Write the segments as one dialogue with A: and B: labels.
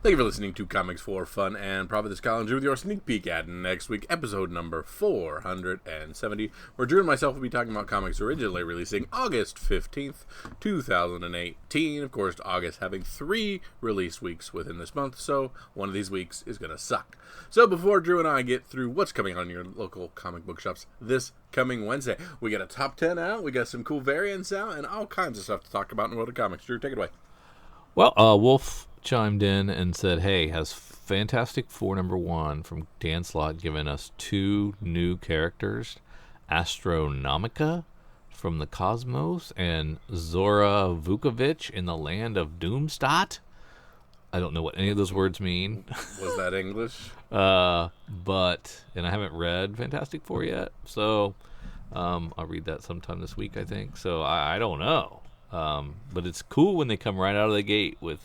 A: Thank you for listening to Comics for Fun and Profit. This is Colin Drew with your sneak peek at next week, episode number 470, where Drew and myself will be talking about comics originally releasing August 15th, 2018. Of course, August having 3 release weeks within this month, so one of these weeks is going to suck. So before Drew and I get through what's coming on your local comic book shops this coming Wednesday, we got a top 10 out, we got some cool variants out, and all kinds of stuff to talk about in the world of comics. Drew, take it away.
B: Well, Wolf chimed in and said, hey, has Fantastic Four #1 from Dan Slott given us 2 new characters, Astronomica from the Cosmos and Zora Vukovic in the land of Doomstadt? I don't know what any of those words mean.
A: Was that English?
B: And I haven't read Fantastic Four yet, so I'll read that sometime this week, I think. So I don't know. But it's cool when they come right out of the gate with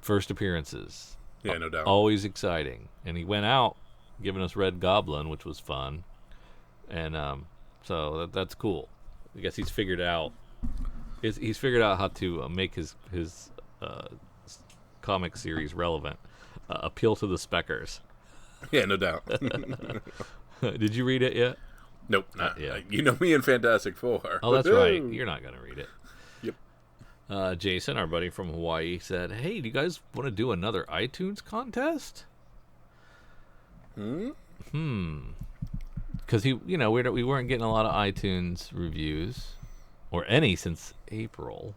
B: first appearances.
A: Yeah, no doubt.
B: Always exciting. And he went out giving us Red Goblin, which was fun. And so that's cool. I guess he's figured out how to make his comic series relevant. Appeal to the speckers.
A: Yeah, no doubt.
B: Did you read it yet?
A: Nope, not yet. You know me in Fantastic Four.
B: Oh, that's right. You're not going to read it.
A: Yep.
B: Jason, our buddy from Hawaii, said, hey, do you guys want to do another iTunes contest? Because we weren't getting a lot of iTunes reviews, or any since April.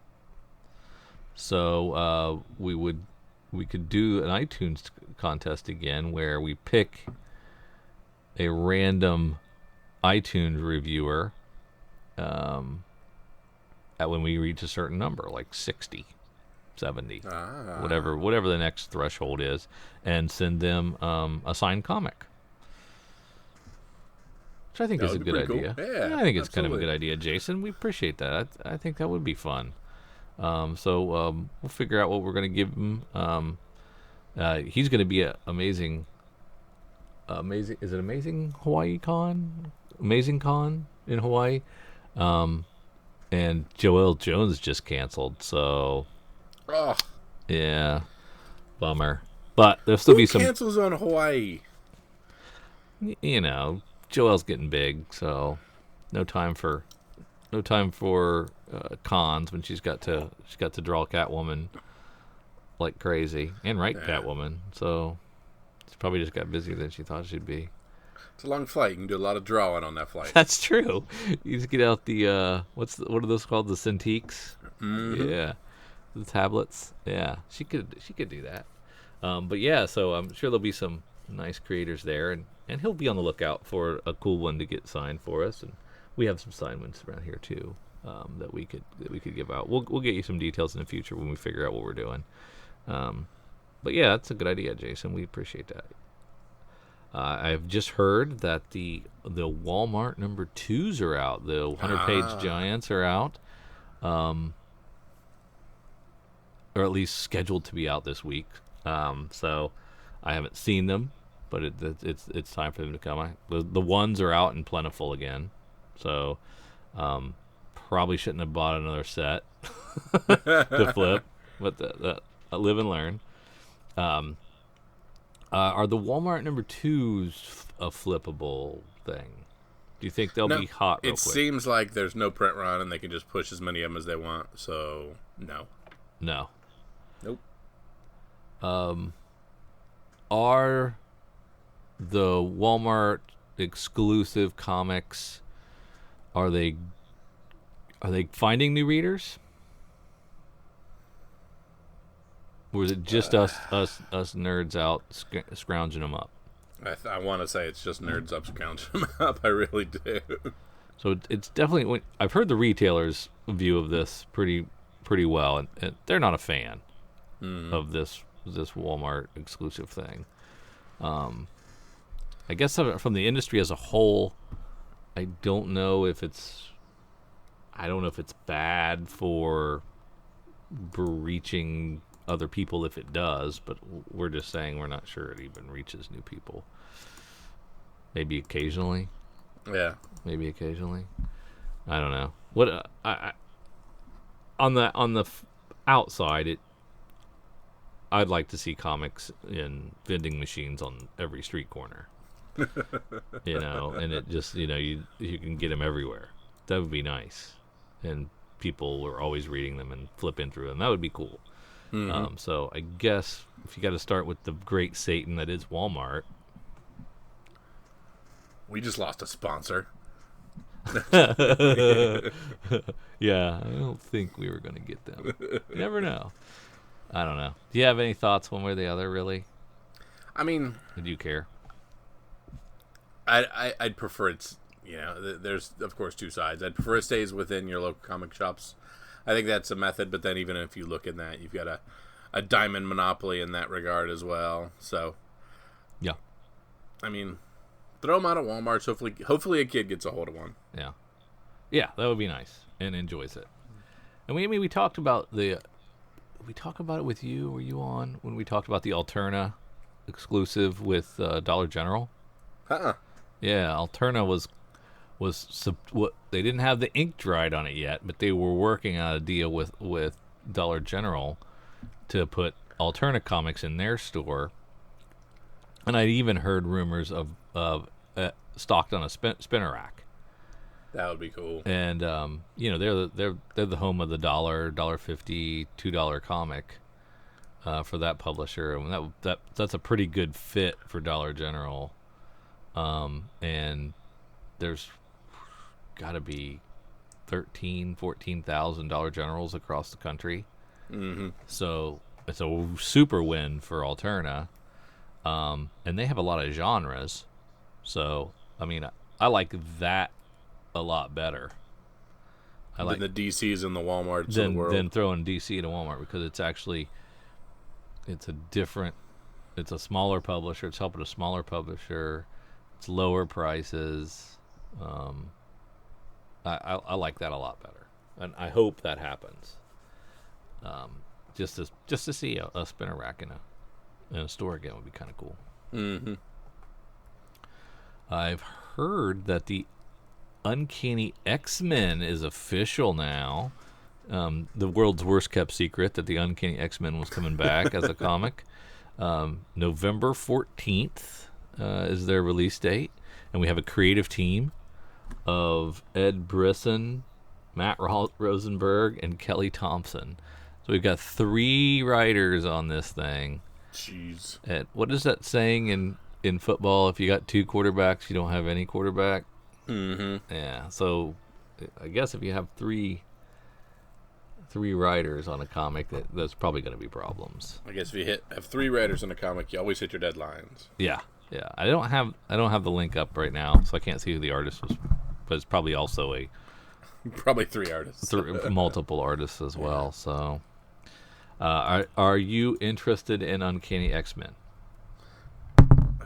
B: So we could do an iTunes contest again where we pick a random iTunes reviewer at when we reach a certain number, like 60, 70, whatever the next threshold is, and send them a signed comic. Which I think is a good idea.
A: Cool. Yeah,
B: I think it's kind of a good idea, Jason. We appreciate that. I think that would be fun. So we'll figure out what we're going to give him. He's going to be an amazing. Is it Amazing Hawaii Con? Amazing Con in Hawaii. And Joel Jones just canceled. So, yeah, bummer. But there'll still be some
A: cancels on Hawaii.
B: You know, Joel's getting big, so no time for cons when she's got to draw Catwoman like crazy and write Catwoman. So she's probably just got busier than she thought she'd be.
A: It's a long flight. You can do a lot of drawing on that flight.
B: That's true. You just get out the what are those called? The Cintiqs?
A: Mm-hmm.
B: Yeah, the tablets. Yeah, she could do that. But yeah, so I'm sure there'll be some nice creators there, and he'll be on the lookout for a cool one to get signed for us, and we have some signed ones around here too that we could give out. We'll get you some details in the future when we figure out what we're doing. But yeah, that's a good idea, Jason. We appreciate that. I've just heard that the Walmart #2s are out. The 100-page giants are out, or at least scheduled to be out this week. So I haven't seen them, but it's time for them to come. The ones are out and plentiful again, so probably shouldn't have bought another set to flip, but I live and learn. Are the Walmart #2s a flippable thing? Do you think they'll be hot real quick?
A: It seems like there's no print run and they can just push as many of them as they want, so no.
B: No.
A: Nope.
B: Are the Walmart exclusive comics, are they finding new readers? Or is it just us nerds out scrounging them up?
A: I want to say it's just nerds up scrounging them up. I really do.
B: So it's definitely. I've heard the retailers' view of this pretty well, and they're not a fan of this Walmart exclusive thing. I guess from the industry as a whole, I don't know if it's bad for reaching other people if it does, but we're just saying we're not sure it even reaches new people. Maybe occasionally.
A: Yeah.
B: Maybe occasionally. I don't know. What on the outside, I'd like to see comics in vending machines on every street corner. And it just you can get them everywhere. That would be nice, and people were always reading them and flipping through them. That would be cool. So I guess if you got to start with the great Satan that is Walmart.
A: We just lost a sponsor.
B: Yeah, I don't think we were going to get them. You never know. I don't know. Do you have any thoughts one way or the other, really?
A: I mean...
B: Do you care?
A: I'd prefer it's... there's, of course, two sides. I'd prefer it stays within your local comic shops. I think that's a method, but then even if you look in that, you've got a diamond monopoly in that regard as well. So...
B: Yeah.
A: I mean... Throw them out at Walmart. Hopefully a kid gets a hold of one.
B: Yeah, that would be nice and enjoys it. And we talked about we talked about it with you. Were you on when we talked about the Alterna exclusive with Dollar General? Yeah, Alterna was they didn't have the ink dried on it yet, but they were working on a deal with Dollar General to put Alterna comics in their store. And I'd even heard rumors of stocked on a spinner rack.
A: That would be cool.
B: And they're the home of the $1.50, $2 comic for that publisher, and that's a pretty good fit for Dollar General. And there's got to be 14,000 Dollar Generals across the country. So it's a super win for Alterna. And they have a lot of genres. So, I mean, I like that a lot better. I like
A: the DCs and the Walmarts of the world.
B: Than throwing DC to Walmart, because it's a smaller publisher. It's helping a smaller publisher. It's lower prices. I like that a lot better. And I hope that happens. Just to see a spinner rack in a store again would be kind of cool. I've heard that the Uncanny X-Men is official now. The world's worst kept secret that the Uncanny X-Men was coming back as a comic. November 14th is their release date, and we have a creative team of Ed Brisson, Matt Rosenberg, and Kelly Thompson. So we've got 3 writers on this thing.
A: Jeez.
B: And what is that saying in football? If you got 2 quarterbacks, you don't have any quarterback. Yeah. So I guess if you have three writers on a comic, that's probably going to be problems.
A: I guess if you have 3 writers in a comic, you always hit your deadlines.
B: Yeah. I don't have the link up right now, so I can't see who the artist was, but it's probably also
A: probably 3 artists,
B: multiple artists as well. So. Are you interested in Uncanny X-Men?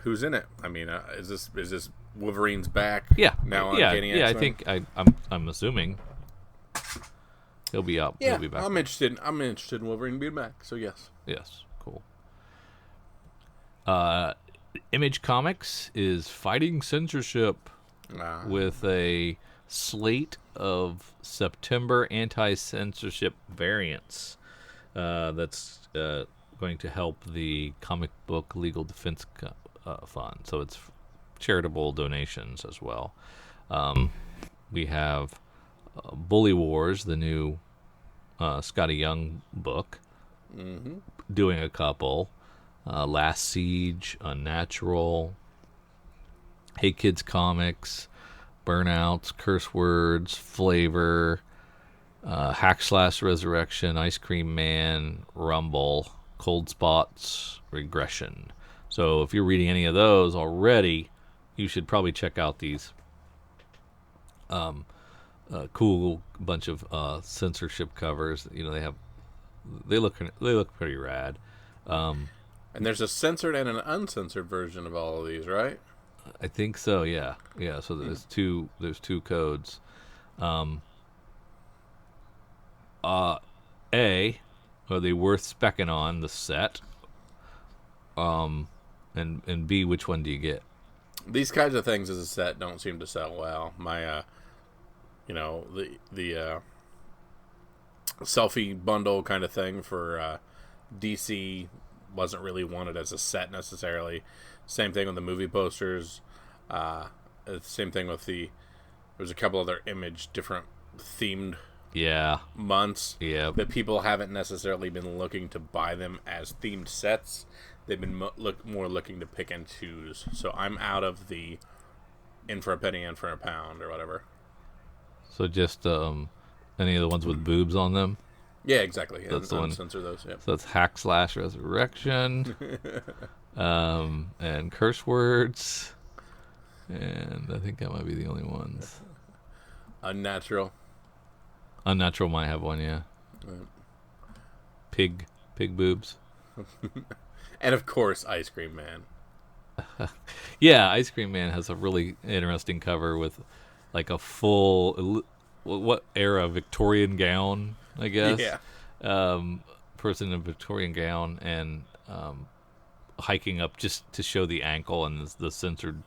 A: Who's in it? I mean, is this Wolverine's back?
B: Yeah.
A: Now Uncanny X-Men?
B: I think I'm assuming he'll be up.
A: Yeah,
B: he'll be back.
A: I'm interested in Wolverine being back. So yes.
B: Yes, cool. Image Comics is fighting censorship with a slate of September anti-censorship variants. That's going to help the Comic Book Legal Defense Fund. So it's charitable donations as well. We have Bully Wars, the new Scotty Young book, doing a couple. Last Siege, Unnatural, Hey Kids Comics, Burnouts, Curse Words, Flavor, Hack/Slash Resurrection, Ice Cream Man, Rumble, Cold Spots, Regression. So if you're reading any of those already, you should probably check out these cool bunch of censorship covers. They look pretty rad.
A: And there's a censored and an uncensored version of all of these, right?
B: I think so. Yeah. So there's two codes. Are they worth specking on the set? And B, which one do you get?
A: These kinds of things as a set don't seem to sell well. My, the selfie bundle kind of thing for DC wasn't really wanted as a set necessarily. Same thing with the movie posters. Same thing with there's a couple other different themed months that people haven't necessarily been looking to buy them as themed sets. They've been more looking to pick and choose. So I'm out of the in for a penny, in for a pound, or whatever.
B: So just any of the ones with boobs on them?
A: Yeah, exactly.
B: That's the one.
A: Censor those. Yep.
B: So that's Hack Slash Resurrection, and curse words, and I think that might be the only ones.
A: Unnatural
B: might have one, yeah. Pig boobs.
A: And of course, Ice Cream Man.
B: Yeah, Ice Cream Man has a really interesting cover with like a full, what era, Victorian gown, I guess.
A: Yeah.
B: Person in a Victorian gown and hiking up just to show the ankle, and the censored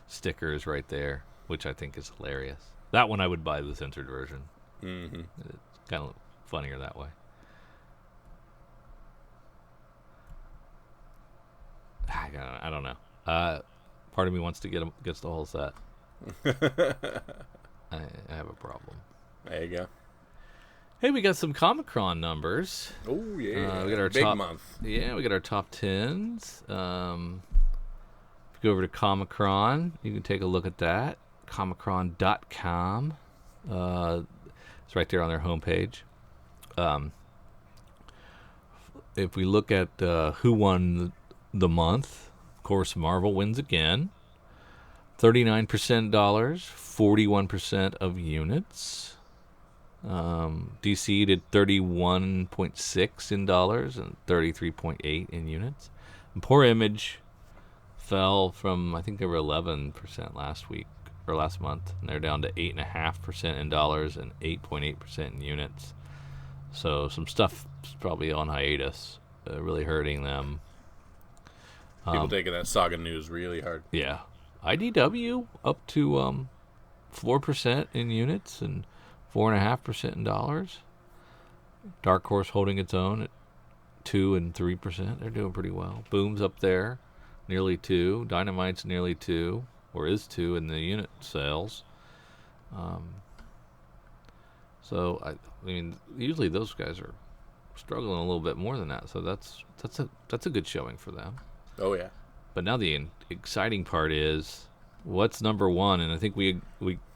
B: stickers right there, which I think is hilarious. That one I would buy the censored version.
A: Mm-hmm.
B: It's kind of funnier that way. I don't know. Part of me wants to gets the whole set. I have a problem.
A: There you go.
B: Hey, we got some Comic-Con numbers.
A: Oh yeah,
B: we got our
A: big
B: top
A: month.
B: Yeah, we got our top 10s. If you go over to Comic-Con, you can take a look at that. Comic-Con.com. It's right there on their homepage. If we look at who won the month, of course, Marvel wins again. 39% dollars, 41% of units. DC did 31.6 in dollars and 33.8 in units. And Poor Image fell from, I think they were 11% last week or last month, and they're down to 8.5% in dollars and 8.8% in units. So some stuff is probably on hiatus, really hurting them.
A: People taking that Saga news really hard.
B: Yeah. IDW up to 4% in units and 4.5% in dollars. Dark Horse holding its own at 2 and 3%. They're doing pretty well. Boom's up there, nearly 2. Dynamite's nearly 2, or is 2 in the unit sales. So I mean, usually those guys are struggling a little bit more than that. So that's a good showing for them.
A: Oh yeah.
B: But now the exciting part is what's number one, and I think we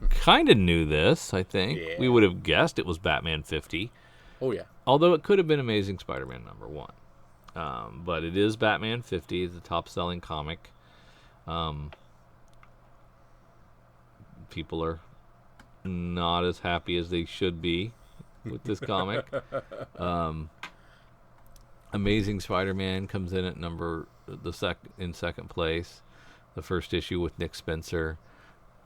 B: kind of knew this. I think we would have guessed it was Batman 50.
A: Oh yeah.
B: Although it could have been Amazing Spider-Man number 1, but it is Batman 50, the top-selling comic. People are not as happy as they should be with this comic. Amazing Spider-Man comes in at second place. The first issue with Nick Spencer.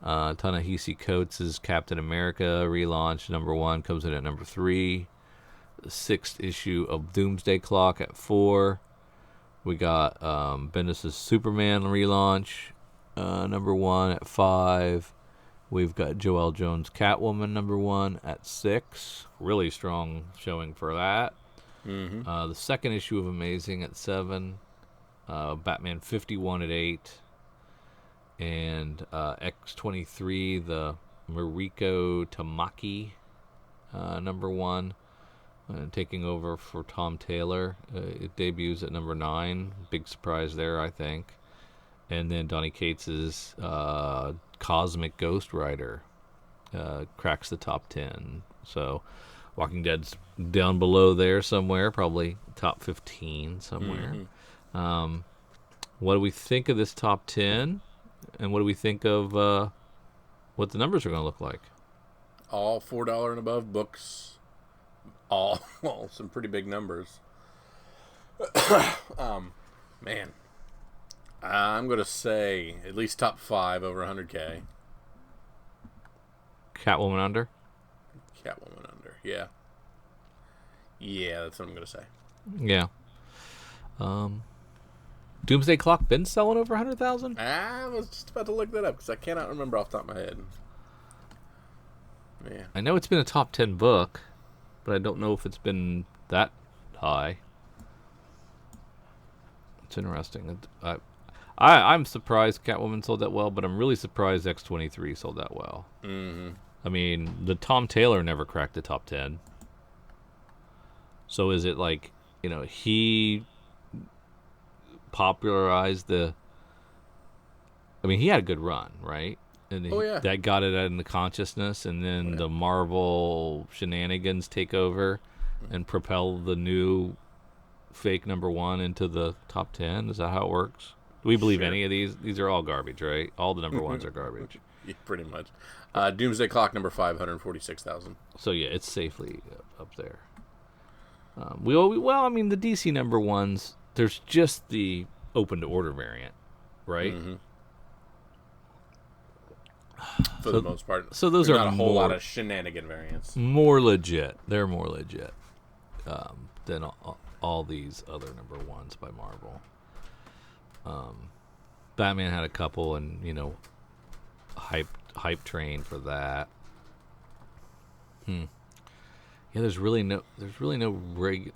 B: Ta-Nehisi Coates' Captain America relaunch number 1 comes in at number 3. The 6th issue of Doomsday Clock at 4. We got Bendis' Superman relaunch number 1 at 5. We've got Joelle Jones' Catwoman number 1 at 6. Really strong showing for that.
A: Mm-hmm.
B: The second issue of Amazing at 7. Batman 51 at 8. And X-23, the Mariko Tamaki number 1. Taking over for Tom Taylor. It debuts at number 9. Big surprise there, I think. And then Donny Cates' Cosmic Ghost Rider cracks the top 10. So Walking Dead's down below there somewhere, probably top 15 somewhere. Mm-hmm. What do we think of this top 10? And what do we think of what the numbers are going to look like?
A: All $4 and above books. All some pretty big numbers. Man, I'm gonna say at least top 5 over 100K.
B: Catwoman under.
A: Catwoman under, yeah. That's what I'm gonna say.
B: Yeah. Doomsday Clock been selling over 100,000?
A: I was just about to look that up because I cannot remember off the top of my head. Yeah.
B: I know it's been a top 10 book, but I don't know if it's been that high. It's interesting. I'm surprised Catwoman sold that well, but I'm really surprised X-23 sold that well.
A: Mm-hmm.
B: I mean, the Tom Taylor never cracked the top 10. So is it like, he popularized the... I mean, he had a good run, right? And that got it in the consciousness, and then the Marvel shenanigans take over and propel the new fake number 1 into the top 10. Is that how it works? Do we believe any of these? These are all garbage, right? All the number 1s are garbage.
A: Yeah, pretty much. Doomsday Clock number 546,000.
B: So yeah, it's safely up there. Well, I mean, the DC number 1s, there's just the open to order variant, right?
A: Mm-hmm. For the most part.
B: So those are
A: not a whole lot of shenanigan variants.
B: More legit. They're more legit than all these other number 1s by Marvel. Batman had a couple, and hype train for that. Yeah, there's really no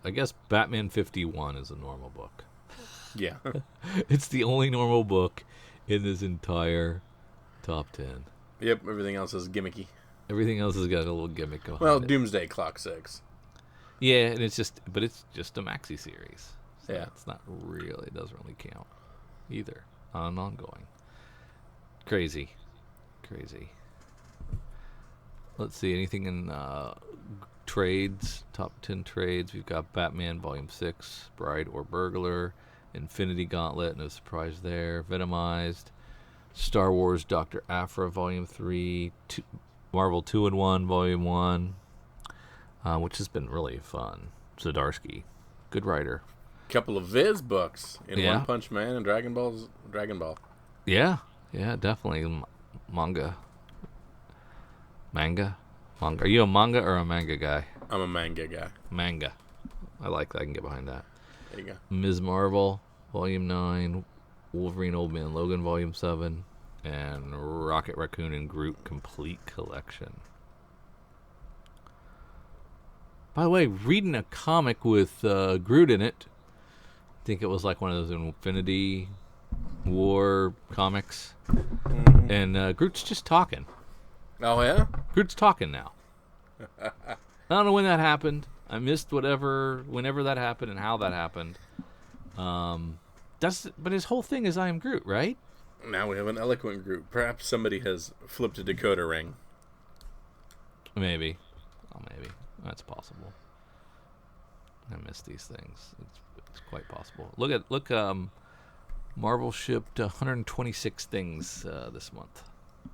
B: I guess Batman 51 is a normal book.
A: Yeah.
B: It's the only normal book in this entire top 10.
A: Yep, everything else is gimmicky.
B: Everything else has got a little gimmick going.
A: Well, Doomsday Clock 6.
B: Yeah, and it's just a maxi series. So
A: yeah,
B: it's not really, it doesn't really count either on ongoing. Crazy. Let's see, anything in trades, top 10 trades. We've got Batman Volume 6, Bride or Burglar, Infinity Gauntlet, no surprise there, Venomized, Star Wars Dr. Aphra Volume 3, Marvel 2-in-1 Volume 1, which has been really fun. Zdarsky, good writer.
A: Couple of Viz books in One Punch Man and Dragon Ball. Yeah,
B: definitely manga. Are you a manga or a manga guy?
A: I'm a manga guy.
B: Manga. I like that. I can get behind that.
A: There you go.
B: Ms. Marvel, Volume 9, Wolverine Old Man Logan, Volume 7, and Rocket Raccoon and Groot Complete Collection. By the way, reading a comic with Groot in it, I think it was like one of those Infinity War comics, and Groot's just talking.
A: Oh, yeah?
B: Groot's talking now. I don't know when that happened. I missed whenever that happened and how that happened. But his whole thing is I am Groot, right?
A: Now we have an eloquent Groot. Perhaps somebody has flipped a decoder ring.
B: Maybe. That's possible. I miss these things. It's quite possible. Look. Marvel shipped 126 things this month.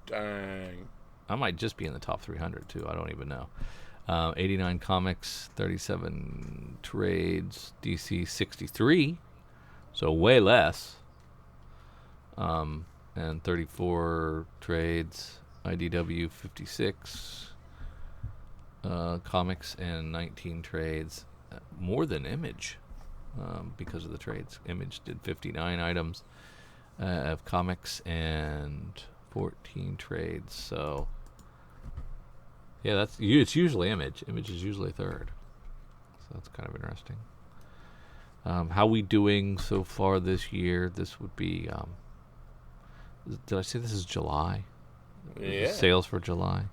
A: Dang.
B: I might just be in the top 300 too. I don't even know. 89 comics, 37 trades, DC 63, so way less. And 34 trades, IDW 56 comics, and 19 trades, more than Image because of the trades. Image did 59 items of comics and 14 trades, so yeah, it's usually Image. Image is usually third, so that's kind of interesting. How we doing so far this year? This would be did I say this is July?
A: Yeah.
B: Sales for July.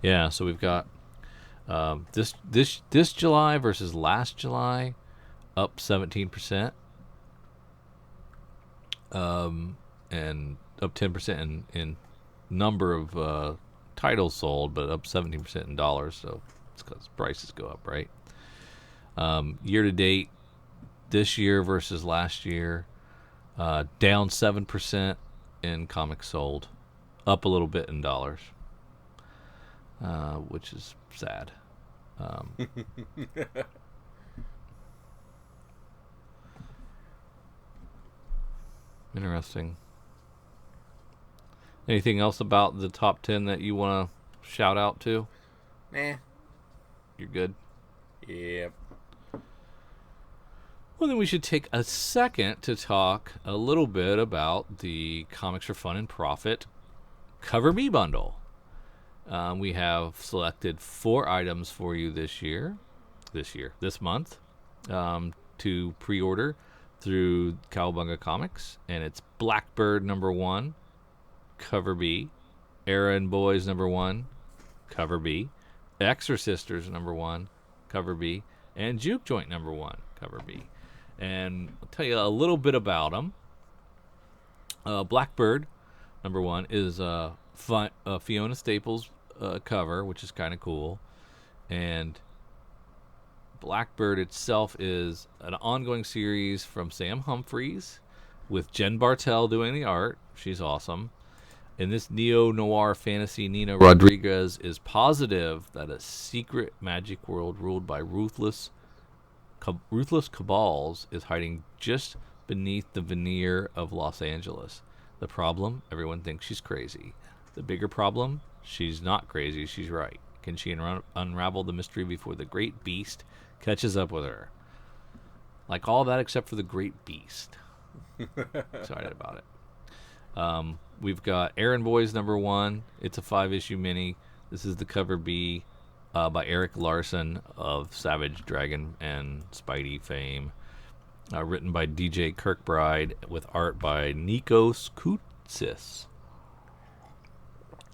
B: Yeah, so we've got this July versus last July, up 17%, and up 10% in number of titles sold, but up 17% in dollars. So it's because prices go up, right? Year to date, this year versus last year, down 7% in comics sold, up a little bit in dollars, which is sad. Interesting. Anything else about the top 10 that you want to shout out to?
A: Nah.
B: You're good?
A: Yep.
B: Well, then we should take a second to talk a little bit about the Comics for Fun and Profit Cover Me bundle. We have selected 4 items for you this month, to pre-order. through Cowabunga Comics, and it's Blackbird #1, cover B, Errand Boys #1, cover B, Exorcisters #1, cover B, and Juke Joint #1, cover B. And I'll tell you a little bit about them. Blackbird #1 is Fiona Staples cover, which is kind of cool. And Blackbird itself is an ongoing series from Sam Humphries with Jen Bartel doing the art. She's awesome. In this neo-noir fantasy, Nina Rodriguez is positive that a secret magic world ruled by ruthless cabals is hiding just beneath the veneer of Los Angeles. The problem? Everyone thinks she's crazy. The bigger problem? She's not crazy, she's right. Can she unravel the mystery before the great beast catches up with her? Like all that except for the great beast. Excited about it. We've got Errand Boys #1. It's a 5-issue mini. This is the cover B by Eric Larson of Savage Dragon and Spidey fame. Written by DJ Kirkbride with art by Nikos Koutsis.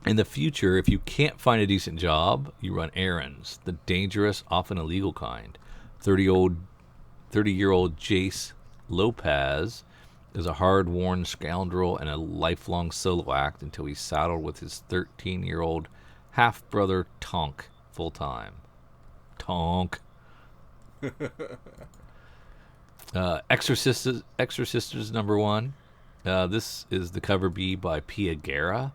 B: In the future, if you can't find a decent job, you run errands, the dangerous, often illegal kind. 30-year-old Jace Lopez is a hard-worn scoundrel and a lifelong solo act until he's saddled with his 13-year-old half-brother Tonk full-time. Tonk. Exorcisters #1. This is the cover B by Pia Guerra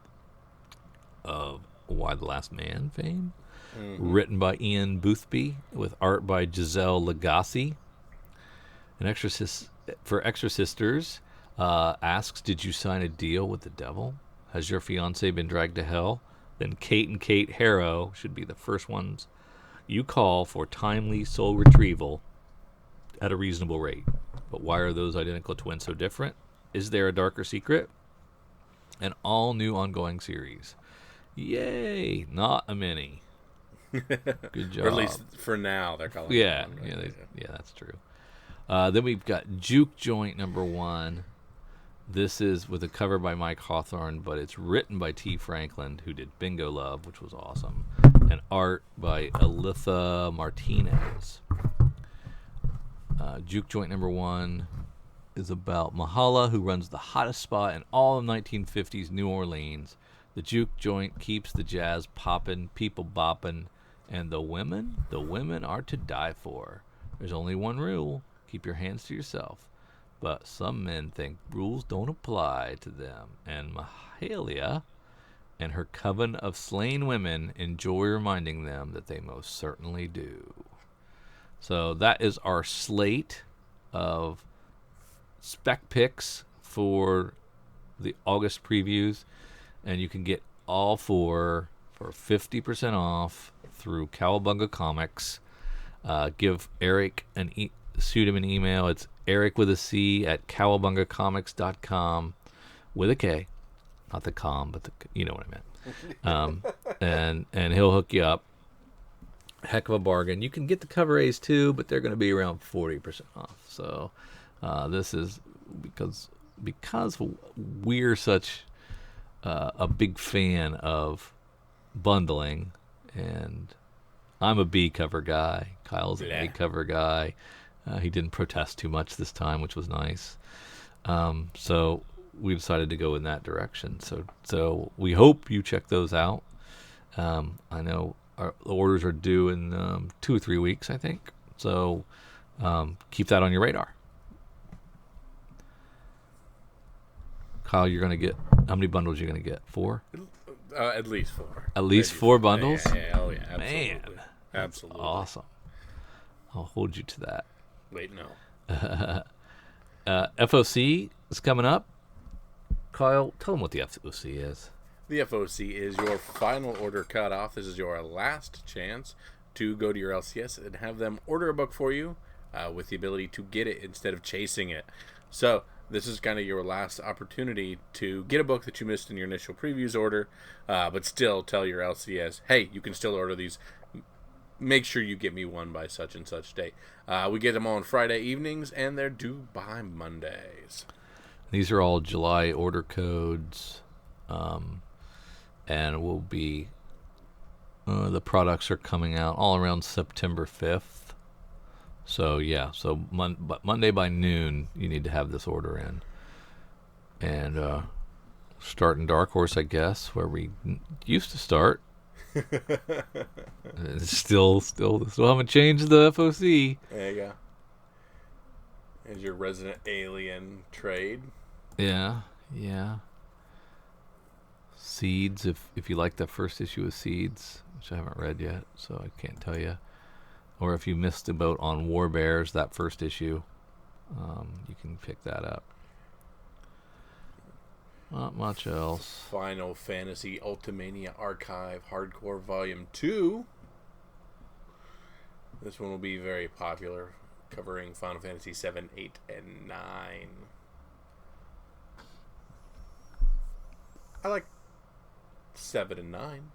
B: of Why the Last Man fame. Mm-hmm. Written by Ian Boothby with art by Giselle Lagasse. An Exorcisters asks, did you sign a deal with the devil? Has your fiancé been dragged to hell? Then Kate and Kate Harrow should be the first ones you call for timely soul retrieval at a reasonable rate. But why are those identical twins so different? Is there a darker secret? An all-new ongoing series. Yay! Not a mini. Good job.
A: Or at least for now, they're calling
B: it.
A: Yeah,
B: that's true. Then we've got Juke Joint #1. This is with a cover by Mike Hawthorne, but it's written by T. Franklin, who did Bingo Love, which was awesome, and art by Alitha Martinez. Juke Joint #1 is about Mahala, who runs the hottest spot in all of 1950s New Orleans. The Juke Joint keeps the jazz poppin', people boppin', and the women are to die for. There's only one rule: keep your hands to yourself. But some men think rules don't apply to them, and Mahalia and her coven of slain women enjoy reminding them that they most certainly do. So that is our slate of spec picks for the August previews, and you can get all four for 50% off through Cowabunga Comics. Give Eric shoot him an email. It's Eric with a C at cowabungacomics.com with a K, not the com, but you know what I meant. And he'll hook you up. Heck of a bargain. You can get the cover A's too, but they're going to be around 40% off. So this is because we're such a big fan of bundling, and I'm a B cover guy. Kyle's an A cover guy. He didn't protest too much this time, which was nice. So we decided to go in that direction. So we hope you check those out. I know the orders are due in 2 or 3 weeks, I think. So keep that on your radar. Kyle, you're going to get, how many bundles are you going to get? 4?
A: At least 4.
B: At least 4 bundles?
A: Yeah, oh yeah, absolutely.
B: Man,
A: absolutely.
B: Awesome. I'll hold you to that.
A: Wait, no.
B: FOC is coming up. Kyle, tell them what the FOC is.
A: The FOC is your final order cutoff. This is your last chance to go to your LCS and have them order a book for you with the ability to get it instead of chasing it. So this is kind of your last opportunity to get a book that you missed in your initial previews order, but still tell your LCS, hey, you can still order these make sure you get me one by such and such date. We get them on Friday evenings, and they're due by Mondays.
B: These are all July order codes, and will be the products are coming out all around September 5th. So yeah, so Monday by noon you need to have this order in, and start in Dark Horse, I guess, where we used to start. Still haven't changed the FOC.
A: There you go. There's your Resident Alien trade.
B: Yeah. Seeds, if you like the first issue of Seeds, which I haven't read yet, so I can't tell you. Or if you missed the boat on War Bears, that first issue, you can pick that up. Not much else.
A: Final Fantasy Ultimania Archive Hardcore Volume 2. This one will be very popular, covering Final Fantasy 7, 8, and 9. I like 7 and 9.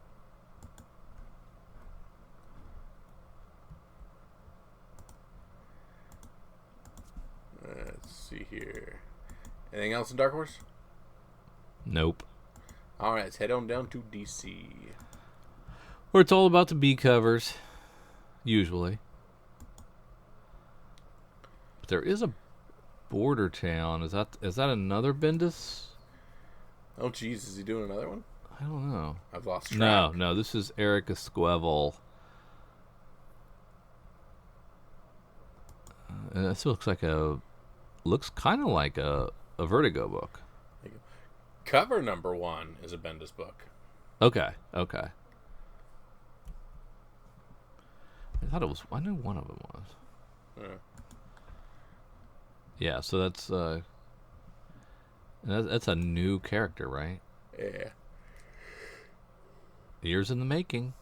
A: Let's see here. Anything else in Dark Horse?
B: Nope.
A: Alright, let's head on down to DC.
B: Where it's all about the B covers, usually. But there is a Border Town. Is that another Bendis?
A: Oh, jeez, is he doing another one?
B: I don't know.
A: I've lost track.
B: No, this is Eric Esquivel. And this looks kind of like a Vertigo book.
A: Cover number 1 is a Bendis book.
B: Okay. I knew one of them was. Yeah, so that's a new character, right?
A: Yeah.
B: Years in the making.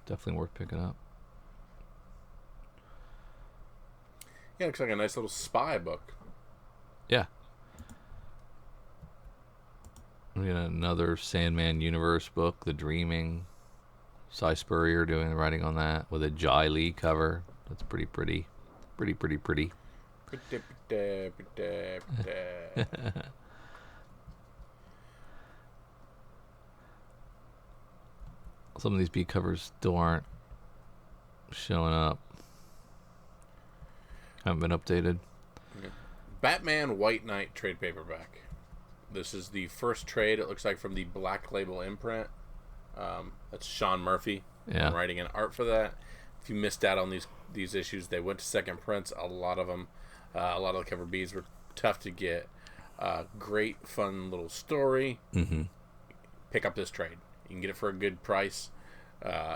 B: Definitely worth picking up.
A: Yeah, looks like a nice little spy book.
B: Yeah. We got another Sandman Universe book, The Dreaming. Cy Spurrier doing the writing on that with a Jai Lee cover. That's pretty. Some of these B covers still aren't showing up. Haven't been updated.
A: Batman White Knight trade paperback. This is the first trade, it looks like, from the Black Label imprint. That's Sean Murphy writing and art for that. If you missed out on these issues, they went to second prints. A lot of them, a lot of the cover Bs were tough to get. Great, fun little story.
B: Mm-hmm.
A: Pick up this trade. You can get it for a good price.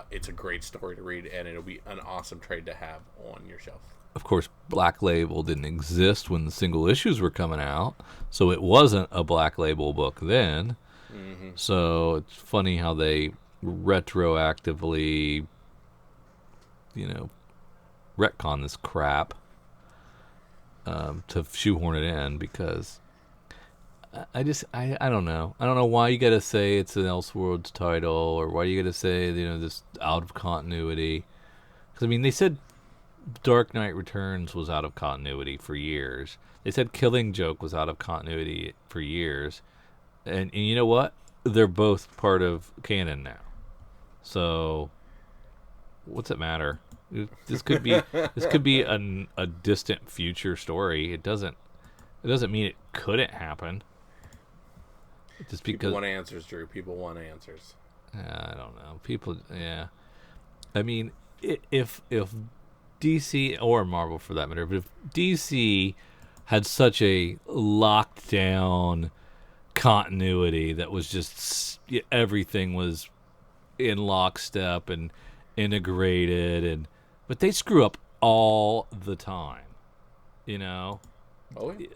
A: It's a great story to read, and it'll be an awesome trade to have on your shelf.
B: Of course, Black Label didn't exist when the single issues were coming out, so it wasn't a Black Label book then. Mm-hmm. So it's funny how they retroactively, retcon this crap to shoehorn it in, because I don't know. I don't know why you got to say it's an Elseworlds title, or why you got to say this out of continuity. Because they said Dark Knight Returns was out of continuity for years. They said Killing Joke was out of continuity for years, and you know what? They're both part of canon now. So what's it matter? This could be a distant future story. It doesn't mean it couldn't happen. Just because
A: people want answers, Drew. People want answers.
B: I don't know. People, yeah. If DC, or Marvel for that matter, but if DC had such a locked down continuity that was just everything was in lockstep and integrated, but they screw up all the time,
A: Oh, yeah.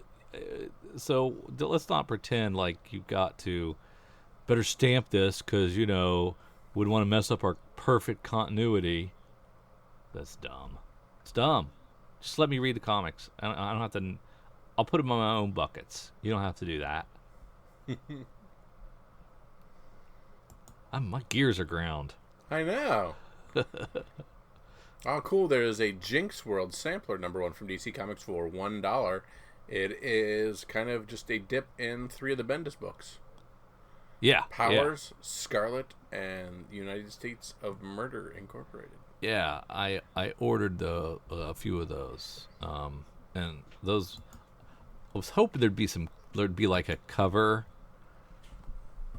B: So let's not pretend like you've got to better stamp this because we'd want to mess up our perfect continuity. That's dumb. It's dumb. Just let me read the comics. I don't have to. I'll put them on my own buckets. You don't have to do that. My gears are ground.
A: I know. Oh, cool. There is a Jinx World Sampler #1 from DC Comics for $1. It is kind of just a dip in 3 of the Bendis books.
B: Yeah.
A: Powers, Scarlet, and United States of Murder Incorporated.
B: Yeah, I ordered a few of those, and those. I was hoping there'd be like a cover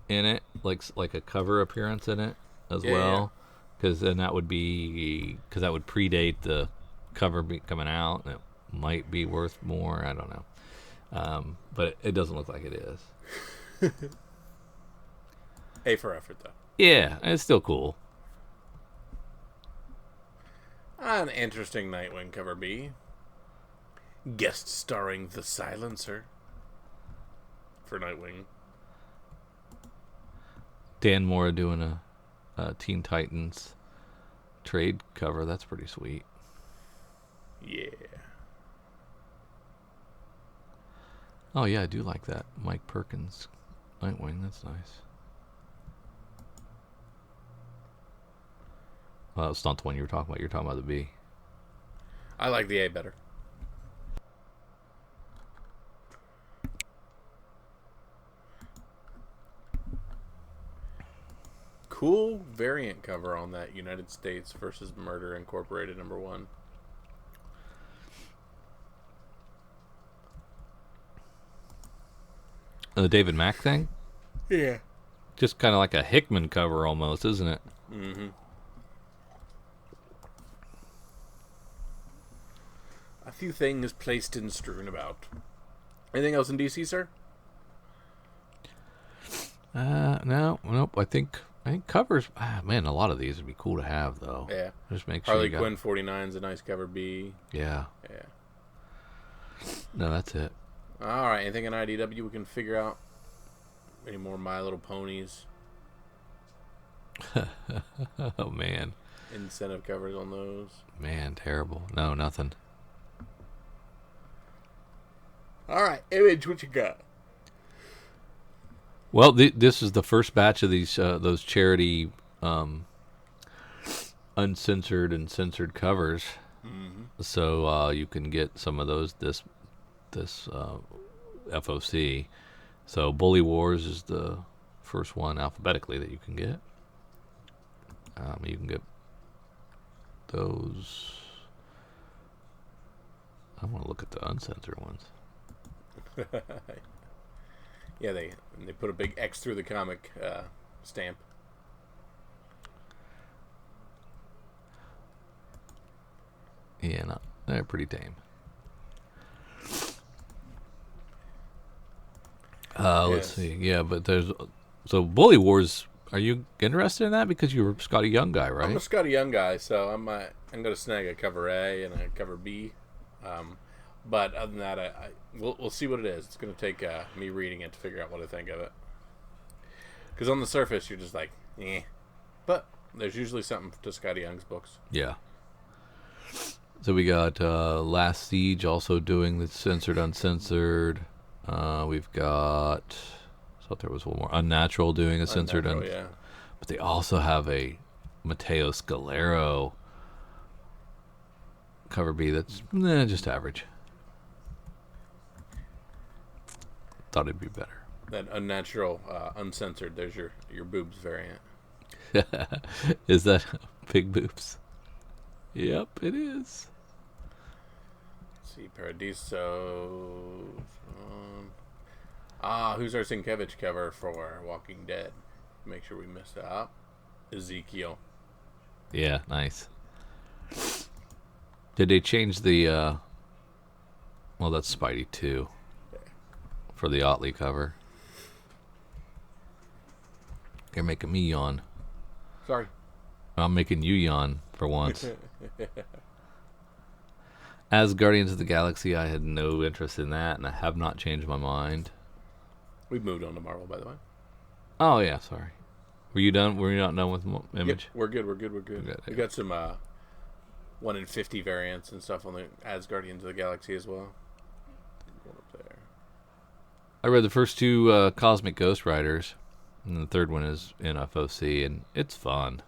B: in it, like a cover appearance in it as well, because then that would predate the cover coming out, and it might be worth more. I don't know, but it doesn't look like it is.
A: A for effort, though.
B: Yeah, it's still cool.
A: An interesting Nightwing cover B. Guest starring The Silencer for Nightwing.
B: Dan Mora doing a Teen Titans trade cover. That's pretty sweet.
A: Yeah.
B: Oh, yeah, I do like that. Mike Perkins Nightwing. That's nice. Well, it's not the one you were talking about. You're talking about the B.
A: I like the A better. Cool variant cover on that United States versus Murder Incorporated #1.
B: The David Mack thing?
A: Yeah.
B: Just kind of like a Hickman cover almost, isn't it?
A: Mm-hmm. A few things placed and strewn about. Anything else in DC, sir?
B: Nope. I think covers. Man, a lot of these would be cool to have, though.
A: Yeah.
B: Just make sure
A: Harley Quinn 49 is a nice cover B.
B: Yeah.
A: Yeah.
B: No, that's it.
A: All right. Anything in IDW we can figure out? Any more My Little Ponies?
B: Oh man.
A: Incentive covers on those?
B: Man, terrible. No, nothing.
A: All right, Image, what you got?
B: Well, this is the first batch of these those charity uncensored and censored covers.
A: Mm-hmm.
B: So you can get some of those this FOC. So Bully Wars is the first one alphabetically that you can get. You can get those. I want to look at the uncensored ones.
A: Yeah, they put a big X through the comic stamp.
B: Yeah, no, they're pretty tame. Let's see. Yeah, but there's so Bully Wars. Are you interested in that because you're a Scotty Young guy, right?
A: I'm a Scotty Young guy, so I'm going to snag a cover A and a cover B. But other than that, we'll see what it is. It's going to take me reading it to figure out what I think of it. Because on the surface, you're just like, eh. But there's usually something to Scotty Young's books.
B: Yeah. So we got Last Siege also doing the censored, uncensored. We've got, I thought there was one more, Unnatural doing a censored.
A: Yeah.
B: But they also have a Matteo Scalero cover B that's just average. Thought it'd be better.
A: That Unnatural, uncensored, there's your boobs variant.
B: Is that big boobs? Yep, it is.
A: Let's see, Paradiso. Who's our Sienkiewicz cover for Walking Dead? Make sure we miss that up. Ezekiel.
B: Yeah, nice. Did they change the well, that's Spidey too, for the Otley cover? You're making me yawn.
A: Sorry.
B: I'm making you yawn for once. As Guardians of the Galaxy, I had no interest in that, and I have not changed my mind.
A: We've moved on to Marvel, by the way.
B: Oh yeah, sorry. Were you done? Were you not done with Image?
A: Yep, we're good. We got some 1 in 50 variants and stuff on the As Guardians of the Galaxy as well. Going up there.
B: I read the first two Cosmic Ghost Riders. And the third one is in FOC, and it's fun.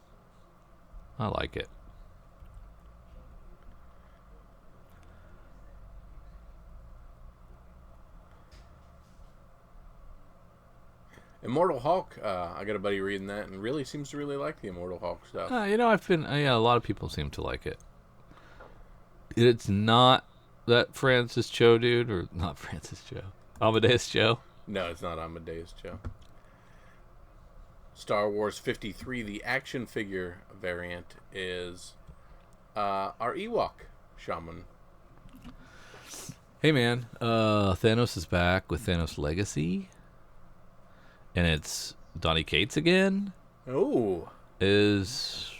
B: I like it.
A: Immortal Hulk, I got a buddy reading that and really seems to really like the Immortal Hulk stuff.
B: A lot of people seem to like it. It's not that Francis Cho dude, or not Francis Cho, Amadeus Cho.
A: No, it's not Amadeus Cho. Star Wars 53, the action figure variant, is our Ewok shaman.
B: Hey man, Thanos is back with Thanos Legacy. And it's Donny Cates again.
A: Oh.
B: Is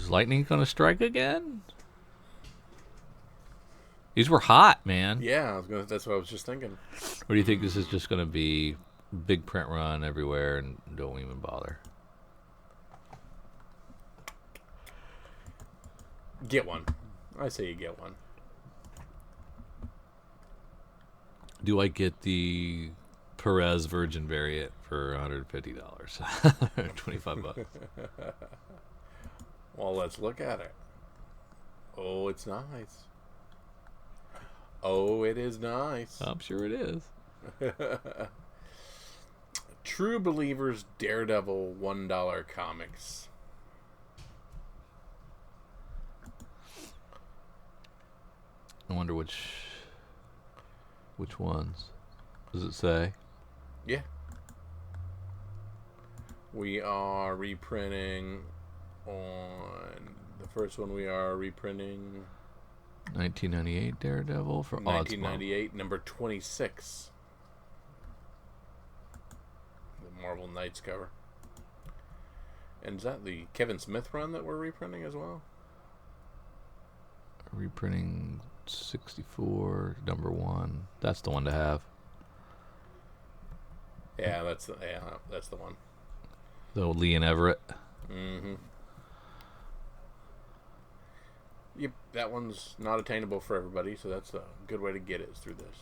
B: lightning going to strike again? These were hot, man.
A: Yeah, that's what I was just thinking.
B: Or do you think this is just going to be big print run everywhere and don't even bother?
A: Get one. I say you get one.
B: Do I get the Perez Virgin variant for $150? $25.
A: Well, let's look at it. Oh, it's nice. Oh, it is nice.
B: I'm sure it is.
A: True Believers Daredevil $1 comics.
B: I wonder which ones. Does it say?
A: Yeah. We are reprinting on the first one. We are reprinting
B: 1998 Daredevil for
A: 1998, number 26. The Marvel Knights cover. And is that the Kevin Smith run that we're reprinting as well?
B: Reprinting 64, number 1. That's the one to have.
A: Yeah, that's the one.
B: The old Lee and Everett.
A: Mm-hmm. Yep, that one's not attainable for everybody, so that's a good way to get it is through this.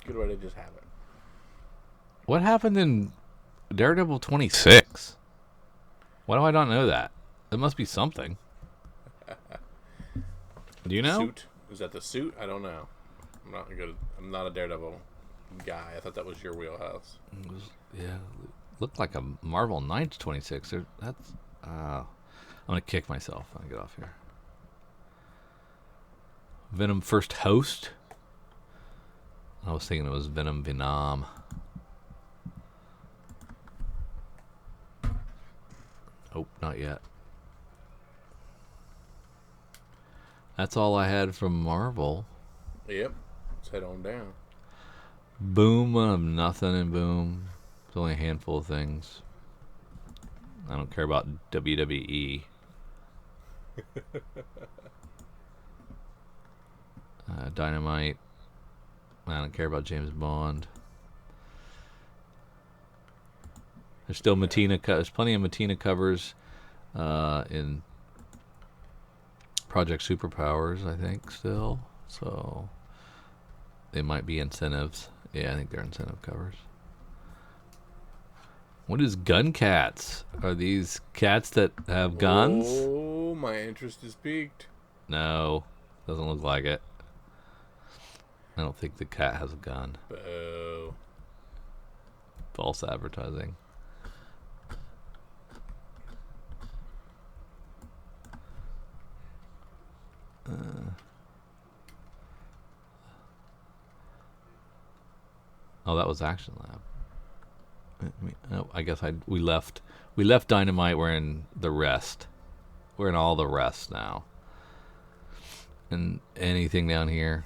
A: Good way to just have it.
B: What happened in Daredevil 26? Why do I not know that? It must be something. Do you know?
A: Suit? Is that the suit? I don't know. I'm not a Daredevil guy. I thought that was your wheelhouse.
B: Yeah, looked like a Marvel Knights 26. That's. I'm gonna kick myself when I get off here. Venom First Host. I was thinking it was Venom. Oh, not yet. That's all I had from Marvel.
A: Yep. Let's head on down.
B: Boom, I have nothing in Boom. It's only a handful of things. I don't care about WWE. Dynamite. I don't care about James Bond. There's still Matina. There's plenty of Matina covers in Project Superpowers, I think, still. So they might be incentives. Yeah, I think they're incentive covers. What is gun cats? Are these cats that have guns?
A: Oh, my interest is piqued.
B: No, doesn't look like it. I don't think the cat has a gun.
A: Boo.
B: False advertising. Oh, that was Action Lab. I guess we left Dynamite. We're in the rest. We're in all the rest now. And anything down here?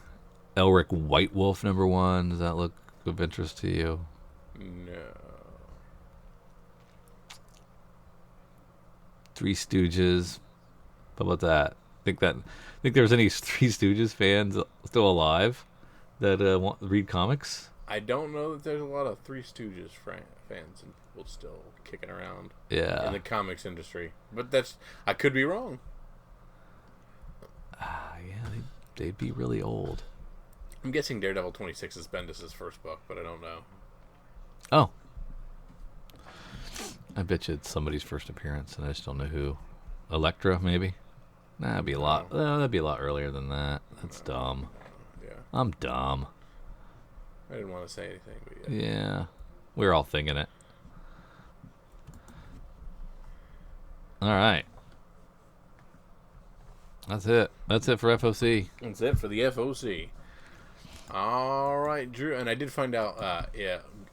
B: Elric White Wolf #1. Does that look of interest to you?
A: No.
B: Three Stooges. How about that? Think there's any Three Stooges fans still alive that read comics?
A: I don't know that there's a lot of Three Stooges fans and people still kicking around in the comics industry. But I could be wrong.
B: Yeah, they'd be really old.
A: I'm guessing Daredevil 26 is Bendis' first book, but I don't know.
B: Oh. I bet you it's somebody's first appearance, and I just don't know who. Elektra, maybe? Nah, that'd be a lot. That'd be a lot earlier than that. That's dumb.
A: Yeah.
B: I'm dumb.
A: I didn't want to say anything, but yeah.
B: Yeah. We're all thinking it. All right. That's it. That's it for FOC.
A: That's it for the FOC. All right, Drew. And I did find out,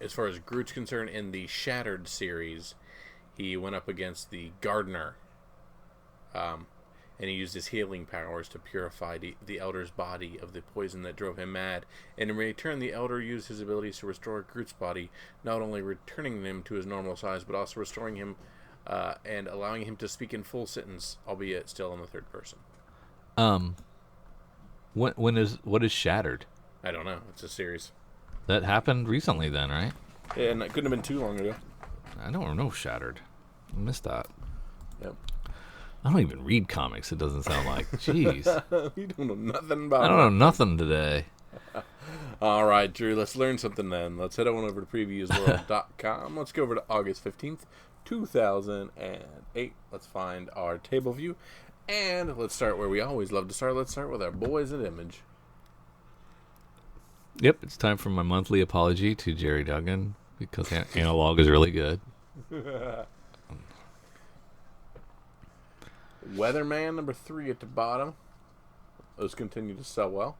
A: as far as Groot's concerned, in the Shattered series, he went up against the Gardener. And he used his healing powers to purify the Elder's body of the poison that drove him mad. And in return, the Elder used his abilities to restore Groot's body, not only returning him to his normal size, but also restoring him and allowing him to speak in full sentence, albeit still in the third person.
B: What is Shattered?
A: I don't know. It's a series.
B: That happened recently then, right?
A: Yeah, and it couldn't have been too long ago.
B: I don't know Shattered. I missed that.
A: Yep.
B: I don't even read comics, it doesn't sound like. Jeez.
A: You don't know nothing about it.
B: I don't know nothing today.
A: All right, Drew, let's learn something then. Let's head on over to previewsworld.com. Let's go over to August 15th, 2008. Let's find our table view. And let's start where we always love to start. Let's start with our boys at Image.
B: Yep, it's time for my monthly apology to Jerry Duggan because Analog is really good.
A: Weatherman, number 3 at the bottom. Those continue to sell well.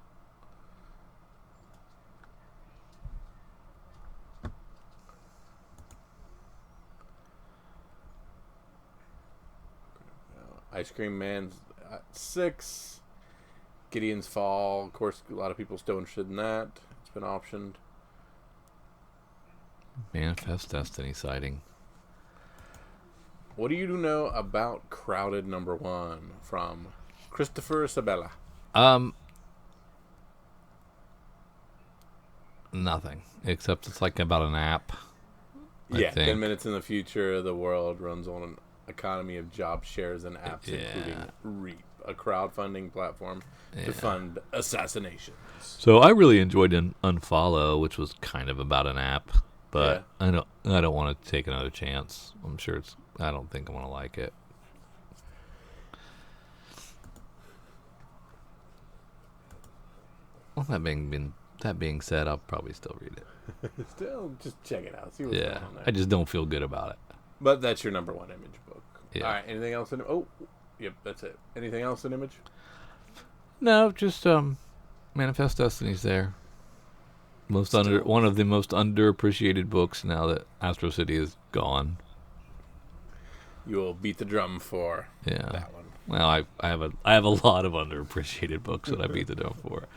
A: Ice Cream Man's at 6. Gideon's Fall. Of course, a lot of people still interested in that. It's been optioned.
B: Manifest Destiny sighting.
A: What do you know about Crowded number 1 from Christopher Sabella?
B: Nothing. Except it's like about an app. I think.
A: 10 minutes in the future, the world runs on an economy of job shares and apps, including Reap, a crowdfunding platform to fund assassinations.
B: So I really enjoyed Unfollow, which was kind of about an app, but I don't want to take another chance. I'm sure I don't think I'm going to like it. Well, that being said, I'll probably still read it.
A: Still, just check it out. See what's going on there.
B: I just don't feel good about it.
A: But that's your number 1 Image book.
B: Yeah.
A: All right. Anything else in? Oh, yep. That's it. Anything else in Image?
B: No, just Manifest Destiny's there. One of the most underappreciated books now that Astro City is gone.
A: You will beat the drum for that one.
B: Well, I have a lot of underappreciated books that I beat the drum for.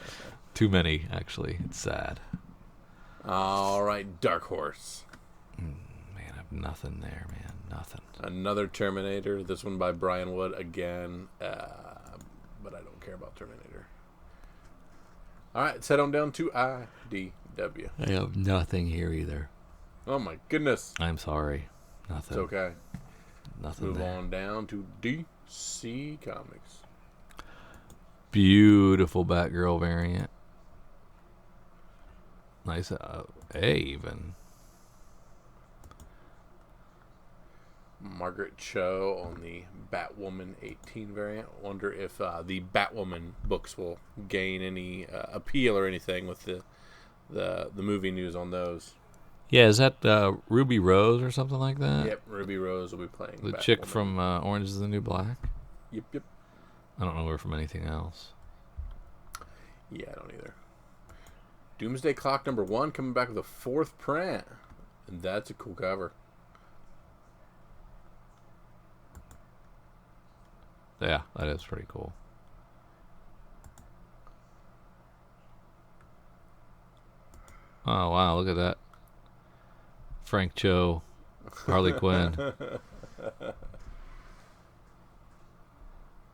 B: Too many, actually. It's sad.
A: All right, Dark Horse.
B: Man, I have nothing there, man. Nothing.
A: Another Terminator. This one by Brian Wood again. But I don't care about Terminator. All right, let's head on down to IDW.
B: I have nothing here either.
A: Oh my goodness.
B: I'm sorry. Nothing.
A: It's okay.
B: Nothing
A: Move
B: there.
A: on down to DC Comics.
B: Beautiful Batgirl variant. Nice. Even.
A: Margaret Cho on the Batwoman 18 variant. Wonder if the Batwoman books will gain any appeal or anything with the movie news on those.
B: Yeah, is that Ruby Rose or something like that?
A: Yep, Ruby Rose will be playing
B: The
A: Batwoman.
B: chick from Orange is the New Black?
A: Yep.
B: I don't know her from anything else.
A: Yeah, I don't either. Doomsday Clock number 1 coming back with a 4th print. And that's a cool cover.
B: Yeah, that is pretty cool. Oh, wow, look at that. Frank Cho, Harley Quinn.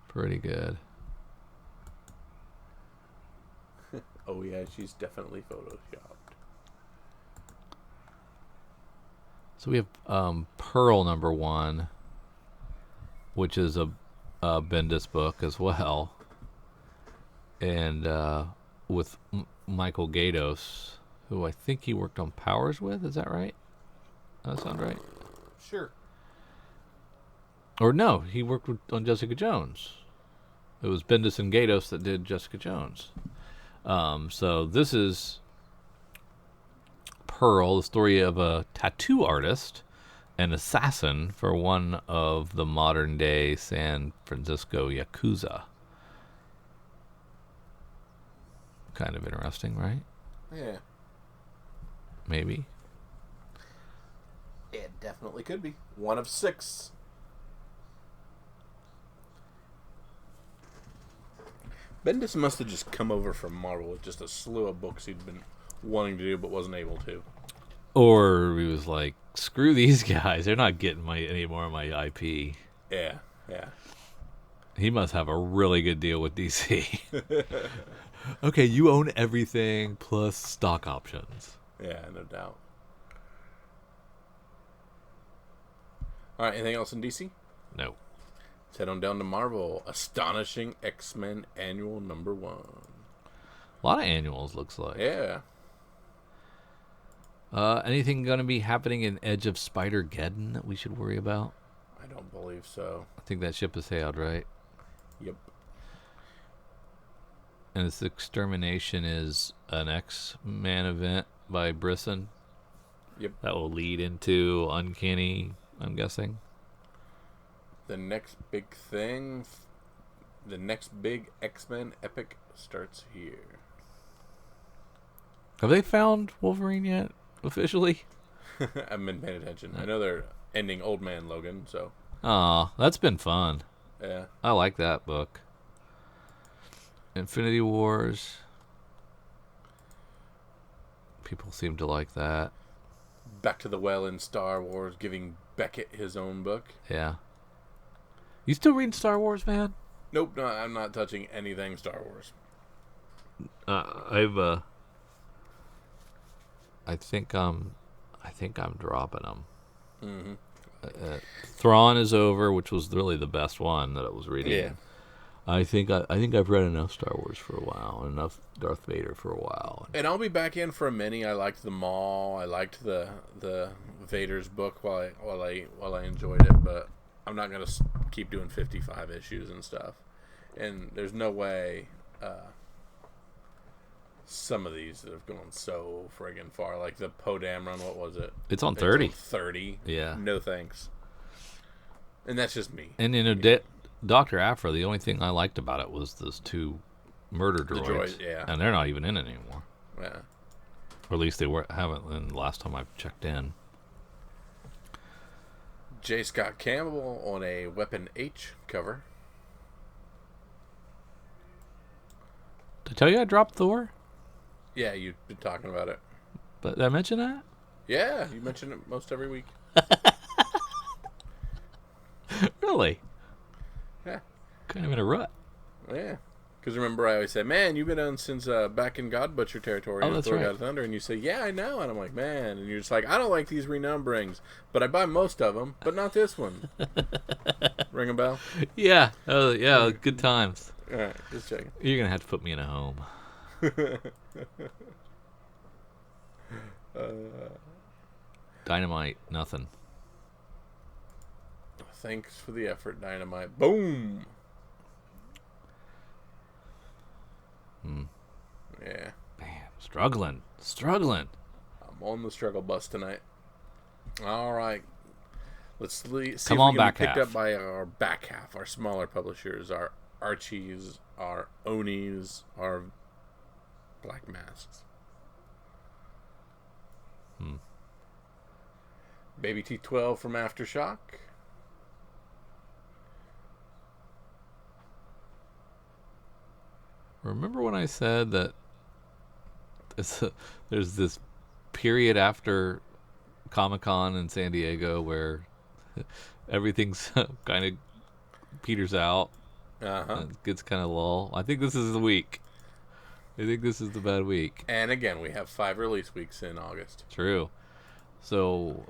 B: Pretty good.
A: Oh yeah, she's definitely photoshopped.
B: So we have Pearl number 1, which is a Bendis book as well, and with Michael Gaydos, who I think he worked on Powers with. Is that right? Does that sound right?
A: Sure.
B: Or no, he worked on Jessica Jones. It was Bendis and Gaydos that did Jessica Jones. So this is Pearl, the story of a tattoo artist and assassin for one of the modern day San Francisco Yakuza. Kind of interesting, right?
A: Yeah.
B: Maybe.
A: It definitely could be. 1 of 6. Bendis must have just come over from Marvel with just a slew of books he'd been wanting to do but wasn't able to.
B: Or he was like, screw these guys. They're not getting any more of my IP.
A: Yeah, yeah.
B: He must have a really good deal with DC. Okay, you own everything plus stock options.
A: Yeah, no doubt. All right, anything else in DC?
B: No.
A: Let's head on down to Marvel. Astonishing X-Men Annual #1.
B: A lot of annuals, looks like.
A: Yeah.
B: Anything going to be happening in Edge of Spider-Geddon that we should worry about?
A: I don't believe so.
B: I think that ship has sailed, right?
A: Yep.
B: And this Extermination is an X-Man event by Brisson.
A: Yep.
B: That will lead into Uncanny, I'm guessing.
A: The next big thing, the next big X-Men epic starts here.
B: Have they found Wolverine yet, officially?
A: I haven't been paying attention. I know they're ending Old Man Logan, so.
B: Aw, that's been fun.
A: Yeah.
B: I like that book. Infinity Wars. People seem to like that.
A: Back to the Well in Star Wars, giving Beckett his own book.
B: Yeah. You still reading Star Wars, man?
A: Nope, no, I'm not touching anything Star Wars.
B: I think I'm dropping them.
A: Mm-hmm.
B: Thrawn is over, which was really the best one that I was reading.
A: Yeah.
B: I think I've read enough Star Wars for a while, enough Darth Vader for a while.
A: And I'll be back in for a mini. I liked them all. I liked the Vader's book while I enjoyed it, but I'm not gonna keep doing 55 issues and stuff. And there's no way some of these that have gone so friggin' far, like the Poe Dam run. What was it?
B: It's on 30.
A: 30.
B: Yeah.
A: No thanks. And that's just me.
B: And Dr. Aphra, the only thing I liked about it was those 2 murder droids.
A: Yeah.
B: And they're not even in it anymore.
A: Yeah.
B: Or at least they haven't been the last time I checked in.
A: J. Scott Campbell on a Weapon H cover.
B: Did I tell you I dropped Thor?
A: Yeah, you've been talking about it.
B: Did I mention that?
A: Yeah, you mention it most every week.
B: Really?
A: Yeah.
B: Kind of in a rut.
A: Yeah. Because remember, I always say, man, you've been on since back in God Butcher territory.
B: Oh, that's
A: Thor
B: right.
A: God of Thunder. And you say, yeah, I know. And I'm like, man. And you're just like, I don't like these renumberings. But I buy most of them, but not this one. Ring a bell?
B: Yeah. Yeah, good times.
A: All right, just checking.
B: You're going to have to put me in a home. Dynamite, nothing.
A: Thanks for the effort, Dynamite. Boom! Yeah.
B: Man, struggling.
A: I'm on the struggle bus tonight. All right. Let's see if
B: Come
A: we
B: on,
A: can
B: back
A: be picked
B: half.
A: up by our back half, our smaller publishers, our Archies, our Onis, our Black Masks. Baby T12 from Aftershock.
B: Remember when I said that there's this period after Comic-Con in San Diego where everything's kind of peters out. It gets kind of lull. I think this is the week. I think this is the bad week.
A: And again, we have 5 release weeks in August.
B: True. So,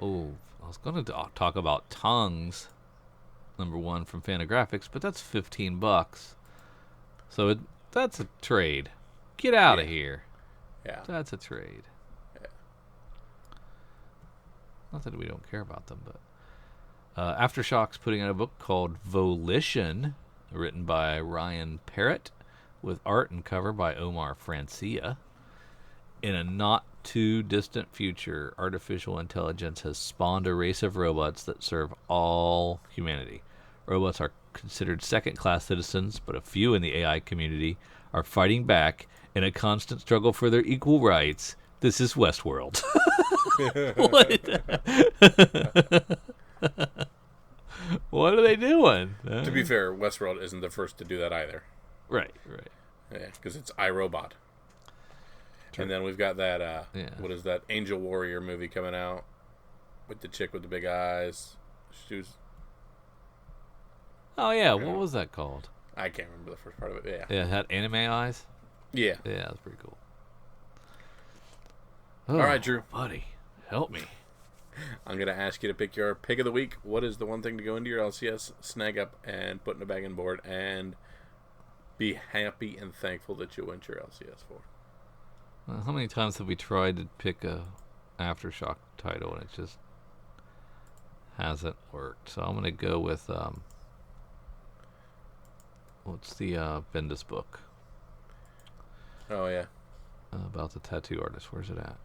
B: I was going to talk about Tongues, #1 from Fantagraphics, but that's $15. So that's a trade. Get out of here.
A: Yeah.
B: That's a trade.
A: Yeah.
B: Not that we don't care about them, but Aftershock's putting out a book called Volition, written by Ryan Parrott, with art and cover by Omar Francia. In a not-too-distant future, artificial intelligence has spawned a race of robots that serve all humanity. Robots are considered second-class citizens, but a few in the AI community are fighting back in a constant struggle for their equal rights. This is Westworld. What are they doing?
A: To be fair, Westworld isn't the first to do that either.
B: Right.
A: Yeah, because it's iRobot. True. And then we've got that, what is that, Angel Warrior movie coming out with the chick with the big eyes. She was...
B: Oh, yeah, what was that called?
A: I can't remember the first part of it, yeah.
B: Yeah, it had anime eyes?
A: Yeah.
B: Yeah, that's pretty cool.
A: All right, Drew.
B: Buddy, help me.
A: I'm going to ask you to pick your pick of the week. What is the one thing to go into your LCS, snag up, and put in a bag and board, and be happy and thankful that you went your LCS for?
B: Well, how many times have we tried to pick a Aftershock title, and it just hasn't worked? So I'm going to go with, what's the Bendis book?
A: Oh, yeah.
B: About the tattoo artist. Where's it at?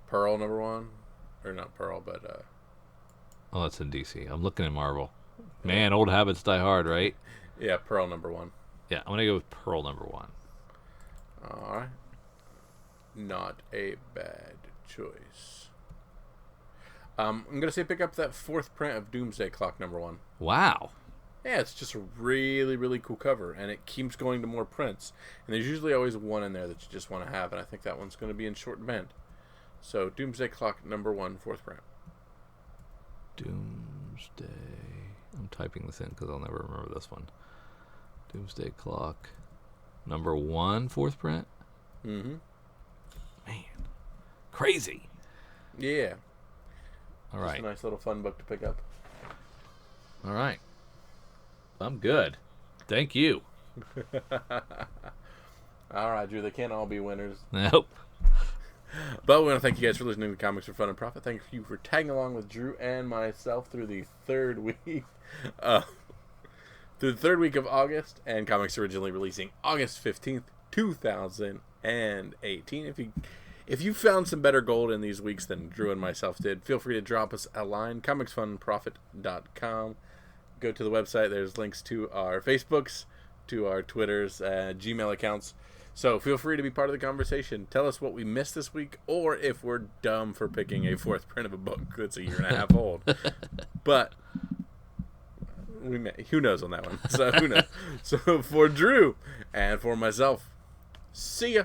A: Pearl #1? Or not Pearl, but...
B: Oh, that's in DC. I'm looking at Marvel. Man, old habits die hard, right?
A: Yeah, Pearl #1.
B: Yeah, I'm going to go with Pearl #1.
A: All right. Not a bad choice. I'm going to say pick up that fourth print of Doomsday Clock #1.
B: Wow.
A: Yeah, it's just a really, really cool cover, and it keeps going to more prints. And there's usually always one in there that you just want to have, and I think that one's going to be in short demand. So, Doomsday Clock #1, fourth print.
B: Doomsday. I'm typing this in because I'll never remember this one. Doomsday Clock #1, fourth print?
A: Mm-hmm.
B: Man. Crazy.
A: Yeah.
B: All right.
A: Just a nice little fun book to pick up.
B: All right. I'm good. Thank you.
A: All right, Drew. They can't all be winners.
B: Nope.
A: But we want to thank you guys for listening to Comics for Fun and Profit. Thank you for tagging along with Drew and myself through the third week. Through the third week of August, and comics originally releasing August 15th, 2018. If you found some better gold in these weeks than Drew and myself did, feel free to drop us a line, comicsfunprofit.com. Go to the website. There's links to our Facebooks, to our Twitters, Gmail accounts. So feel free to be part of the conversation. Tell us what we missed this week, or if we're dumb for picking a fourth print of a book that's a year and a half old. But who knows on that one? So who knows? So for Drew and for myself, see ya.